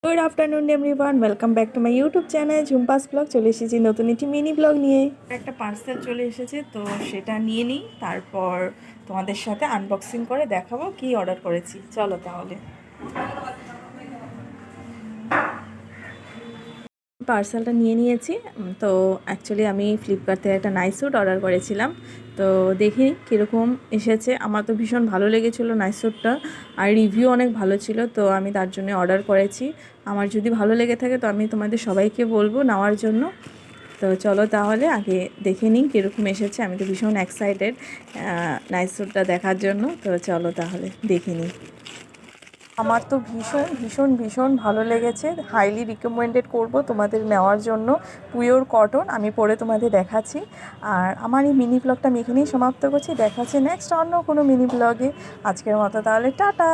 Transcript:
Good afternoon everyone, welcome back to my YouTube channel Jhumpa's vlog. চলে এসেছি নতুন একটি মিনি ব্লগ নিয়ে। একটা পার্সেল চলে এসেছে, তো সেটা নিয়ে নিই, তারপর তোমাদের সাথে আনবক্সিং করে দেখাবো কি অর্ডার করেছি। চলো তাহলে। পার্সেলটা নিয়ে নিয়েছি। তো অ্যাকচুয়ালি আমি ফ্লিপকার্ট থেকে একটা নাইট স্যুট অর্ডার করেছিলাম। তো দেখি কীরকম এসেছে। আমার তো ভীষণ ভালো লেগেছিলো নাইট স্যুটটা, আর রিভিউ অনেক ভালো ছিল, তো আমি তার জন্য অর্ডার করেছি। আমার যদি ভালো লেগে থাকে তো আমি তোমাদের সবাইকে বলবো নেওয়ার জন্য। তো চলো তাহলে আগে দেখে নিই কীরকম এসেছে। আমি তো ভীষণ এক্সাইটেড নাইট স্যুটটা দেখার জন্য। তো চলো তাহলে দেখে নিই। আমার তো ভীষণ ভীষণ ভীষণ ভালো লেগেছে, হাইলি রিকমেন্ডেড করব তোমাদের নেওয়ার জন্য। পিওর কটন, আমি পরে তোমাদের দেখাচ্ছি। আর আমার এই মিনি ব্লগটা আমি এখানেই সমাপ্ত করছি। দেখাচ্ছি নেক্সট অন্য কোনো মিনি ব্লগে। আজকের মতো তাহলে টাটা।